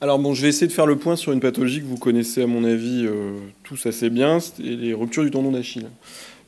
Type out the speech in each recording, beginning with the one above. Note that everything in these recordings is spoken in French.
Alors bon, je vais essayer de faire le point sur une pathologie que vous connaissez à mon avis tous assez bien, c'est les ruptures du tendon d'Achille.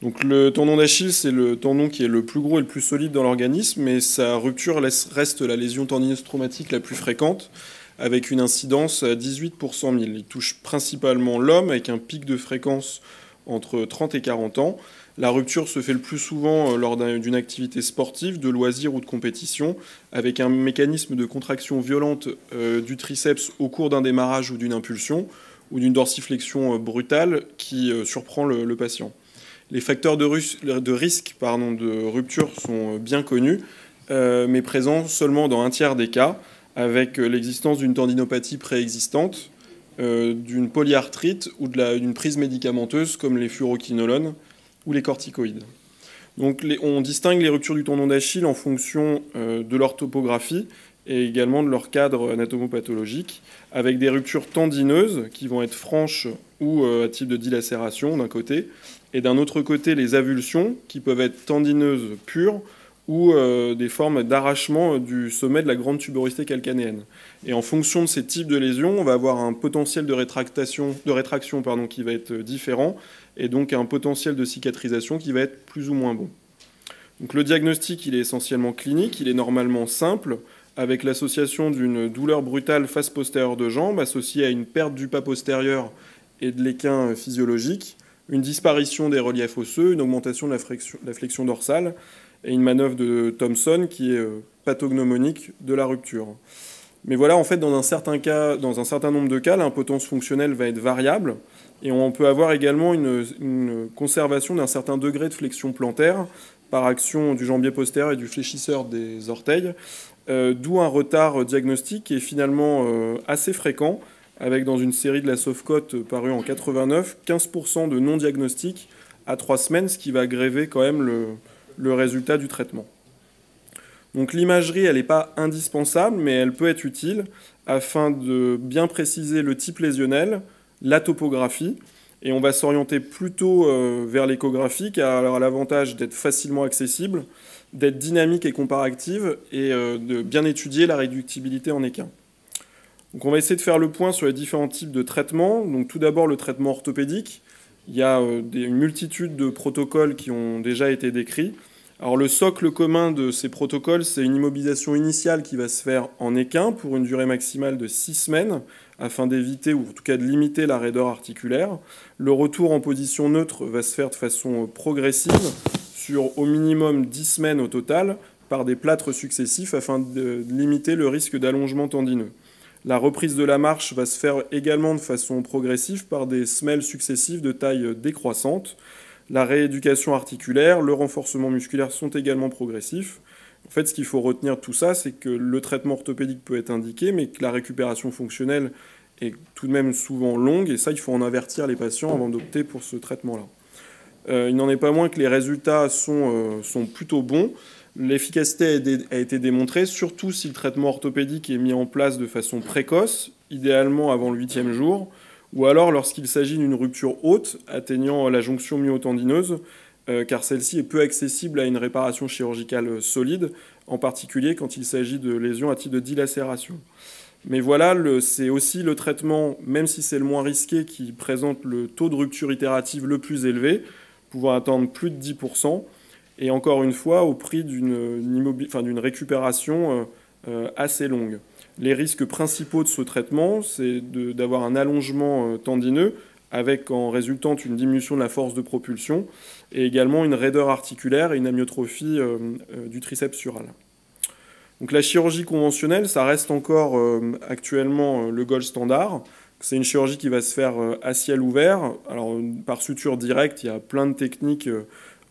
Donc le tendon d'Achille, c'est le tendon qui est le plus gros et le plus solide dans l'organisme, mais sa rupture reste la lésion tendineuse traumatique la plus fréquente, avec une incidence à 18 pour 100 000. Il touche principalement l'homme, avec un pic de fréquence entre 30 et 40 ans. La rupture se fait le plus souvent lors d'une activité sportive, de loisir ou de compétition, avec un mécanisme de contraction violente du triceps au cours d'un démarrage ou d'une impulsion, ou d'une dorsiflexion brutale qui surprend le patient. Les facteurs de risque de rupture sont bien connus, mais présents seulement dans un tiers des cas, avec l'existence d'une tendinopathie préexistante, d'une polyarthrite ou d'une prise médicamenteuse comme les furoquinolones ou les corticoïdes. Donc on distingue les ruptures du tendon d'Achille en fonction de leur topographie et également de leur cadre anatomopathologique, avec des ruptures tendineuses qui vont être franches ou à type de dilacération d'un côté, et d'un autre côté les avulsions qui peuvent être tendineuses pures ou des formes d'arrachement du sommet de la grande tuberosité calcanéenne. Et en fonction de ces types de lésions, on va avoir un potentiel de rétraction qui va être différent, et donc un potentiel de cicatrisation qui va être plus ou moins bon. Donc le diagnostic, il est essentiellement clinique, il est normalement simple, avec l'association d'une douleur brutale face postérieure de jambe, associée à une perte du pas postérieur et de l'équin physiologique, une disparition des reliefs osseux, une augmentation de la flexion dorsale, et une manœuvre de Thompson qui est pathognomonique de la rupture. Mais voilà, en fait, dans un certain nombre de cas, l'impotence fonctionnelle va être variable, et on peut avoir également une conservation d'un certain degré de flexion plantaire par action du jambier postérieur et du fléchisseur des orteils, d'où un retard diagnostique qui est finalement assez fréquent, avec dans une série de la Sofcote parue en 89, 15% de non-diagnostic à 3 semaines, ce qui va gréver quand même le résultat du traitement. Donc l'imagerie, elle n'est pas indispensable, mais elle peut être utile afin de bien préciser le type lésionnel, la topographie, et on va s'orienter plutôt vers l'échographie, car elle a l'avantage d'être facilement accessible, d'être dynamique et comparative, et de bien étudier la réductibilité en équin. Donc on va essayer de faire le point sur les différents types de traitements. Donc tout d'abord le traitement orthopédique. Il y a une multitude de protocoles qui ont déjà été décrits. Alors le socle commun de ces protocoles, c'est une immobilisation initiale qui va se faire en équin pour une durée maximale de 6 semaines, afin d'éviter ou en tout cas de limiter la raideur articulaire. Le retour en position neutre va se faire de façon progressive, sur au minimum 10 semaines au total, par des plâtres successifs afin de limiter le risque d'allongement tendineux. La reprise de la marche va se faire également de façon progressive par des semelles successives de taille décroissante. La rééducation articulaire, le renforcement musculaire sont également progressifs. En fait, ce qu'il faut retenir de tout ça, c'est que le traitement orthopédique peut être indiqué, mais que la récupération fonctionnelle est tout de même souvent longue, et ça, il faut en avertir les patients avant d'opter pour ce traitement-là. Il n'en est pas moins que les résultats sont plutôt bons. L'efficacité a été démontrée, surtout si le traitement orthopédique est mis en place de façon précoce, idéalement avant le 8e jour, ou alors lorsqu'il s'agit d'une rupture haute atteignant la jonction myotendineuse, car celle-ci est peu accessible à une réparation chirurgicale solide, en particulier quand il s'agit de lésions à type de dilacération. Mais voilà, c'est aussi le traitement, même si c'est le moins risqué, qui présente le taux de rupture itérative le plus élevé, pouvant atteindre plus de 10%, et encore une fois au prix d'une récupération assez longue. Les risques principaux de ce traitement, c'est d'avoir un allongement tendineux, avec en résultante une diminution de la force de propulsion, et également une raideur articulaire et une amyotrophie du triceps sural. Donc la chirurgie conventionnelle, ça reste encore actuellement le gold standard. C'est une chirurgie qui va se faire à ciel ouvert. Alors par suture directe, il y a plein de techniques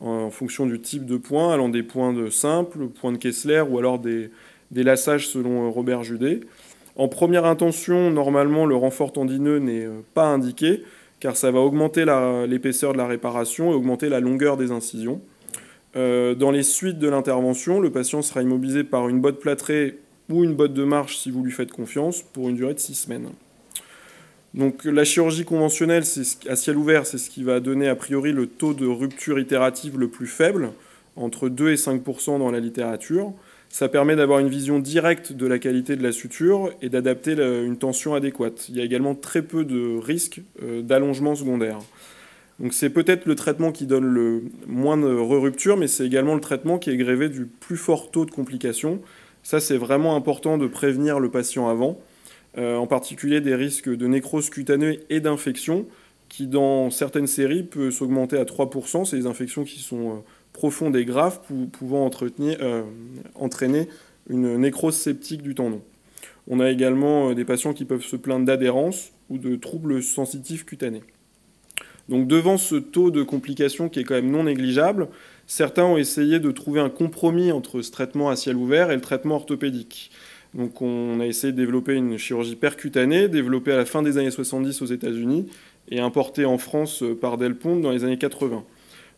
en fonction du type de point, allant des points de simple, points de Kessler, ou alors des lassages selon Robert Judet. En première intention, normalement, le renfort tendineux n'est pas indiqué, car ça va augmenter l'épaisseur de la réparation et augmenter la longueur des incisions. Dans les suites de l'intervention, le patient sera immobilisé par une botte plâtrée ou une botte de marche si vous lui faites confiance, pour une durée de 6 semaines. Donc la chirurgie conventionnelle, à ciel ouvert, c'est ce qui va donner a priori le taux de rupture itérative le plus faible, entre 2 et 5% dans la littérature. Ça permet d'avoir une vision directe de la qualité de la suture et d'adapter une tension adéquate. Il y a également très peu de risques d'allongement secondaire. Donc c'est peut-être le traitement qui donne le moins de re-rupture, mais c'est également le traitement qui est grévé du plus fort taux de complications. Ça, c'est vraiment important de prévenir le patient avant, en particulier des risques de nécrose cutanée et d'infection, qui dans certaines séries peut s'augmenter à 3%. C'est des infections qui sont profondes et graves, pouvant entraîner une nécrose septique du tendon. On a également des patients qui peuvent se plaindre d'adhérence ou de troubles sensitifs cutanés. Donc devant ce taux de complications qui est quand même non négligeable, certains ont essayé de trouver un compromis entre ce traitement à ciel ouvert et le traitement orthopédique. Donc on a essayé de développer une chirurgie percutanée, développée à la fin des années 70 aux États-Unis et importée en France par Delpont dans les années 80.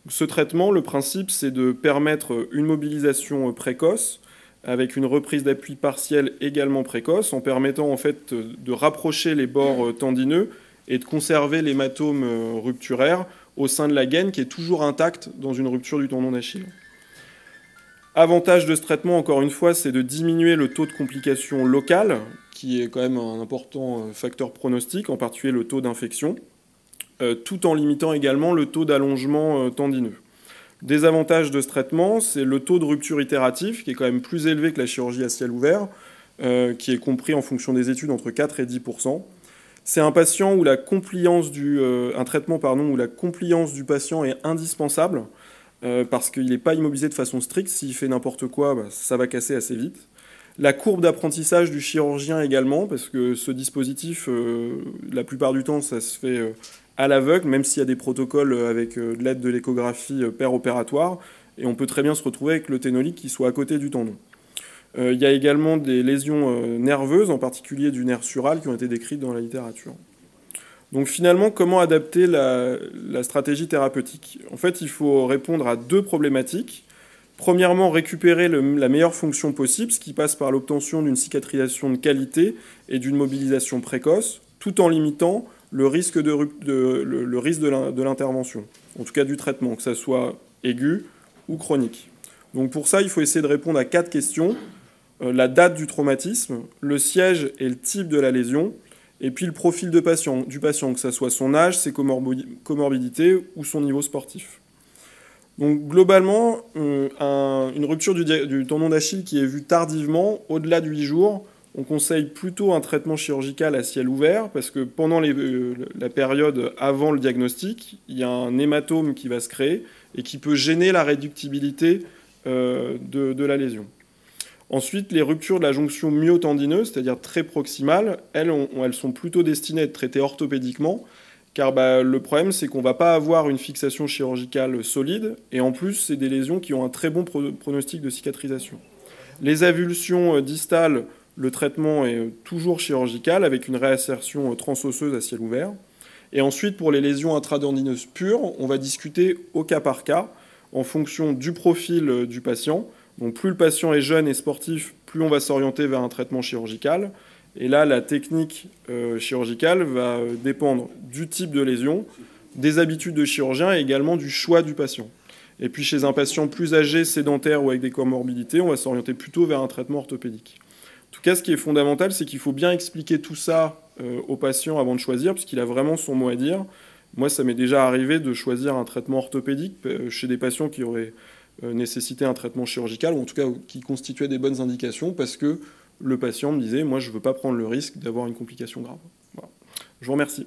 Ce traitement, le principe, c'est de permettre une mobilisation précoce avec une reprise d'appui partielle également précoce, en permettant en fait de rapprocher les bords tendineux et de conserver l'hématome rupturaire au sein de la gaine qui est toujours intacte dans une rupture du tendon d'Achille. Avantage de ce traitement, encore une fois, c'est de diminuer le taux de complications locales, qui est quand même un important facteur pronostic, en particulier le taux d'infection, tout en limitant également le taux d'allongement tendineux. Désavantage de ce traitement, c'est le taux de rupture itératif, qui est quand même plus élevé que la chirurgie à ciel ouvert, qui est compris en fonction des études entre 4 et 10%. C'est un patient où un traitement où la compliance du patient est indispensable, parce qu'il n'est pas immobilisé de façon stricte. S'il fait n'importe quoi, ça va casser assez vite. La courbe d'apprentissage du chirurgien également, parce que ce dispositif, la plupart du temps, ça se fait à l'aveugle, même s'il y a des protocoles avec l'aide de l'échographie opératoire, et on peut très bien se retrouver avec le ténolique qui soit à côté du tendon. Il y a également des lésions nerveuses, en particulier du nerf sural, qui ont été décrites dans la littérature. Donc finalement, comment adapter la stratégie thérapeutique? En fait, il faut répondre à deux problématiques. Premièrement, récupérer la meilleure fonction possible, ce qui passe par l'obtention d'une cicatrisation de qualité et d'une mobilisation précoce, tout en limitant le risque de l'intervention, en tout cas du traitement, que ça soit aigu ou chronique. Donc pour ça, il faut essayer de répondre à 4 questions. La date du traumatisme, le siège et le type de la lésion, et puis le profil du patient, que ce soit son âge, ses comorbidités ou son niveau sportif. Donc globalement, une rupture du tendon d'Achille qui est vue tardivement, au-delà de 8 jours, on conseille plutôt un traitement chirurgical à ciel ouvert, parce que pendant la période avant le diagnostic, il y a un hématome qui va se créer et qui peut gêner la réductibilité de la lésion. Ensuite, les ruptures de la jonction myotendineuse, c'est-à-dire très proximales, elles sont plutôt destinées à être traitées orthopédiquement, car le problème, c'est qu'on ne va pas avoir une fixation chirurgicale solide, et en plus, c'est des lésions qui ont un très bon pronostic de cicatrisation. Les avulsions distales, le traitement est toujours chirurgical, avec une réinsertion transosseuse à ciel ouvert. Et ensuite, pour les lésions intratendineuses pures, on va discuter au cas par cas, en fonction du profil du patient. Donc plus le patient est jeune et sportif, plus on va s'orienter vers un traitement chirurgical. Et là, la technique chirurgicale va dépendre du type de lésion, des habitudes de chirurgien et également du choix du patient. Et puis chez un patient plus âgé, sédentaire ou avec des comorbidités, on va s'orienter plutôt vers un traitement orthopédique. En tout cas, ce qui est fondamental, c'est qu'il faut bien expliquer tout ça au patient avant de choisir, puisqu'il a vraiment son mot à dire. Moi, ça m'est déjà arrivé de choisir un traitement orthopédique chez des patients qui auraient nécessité un traitement chirurgical, ou en tout cas qui constituaient des bonnes indications, parce que le patient me disait « moi, je ne veux pas prendre le risque d'avoir une complication grave ». Voilà. Je vous remercie.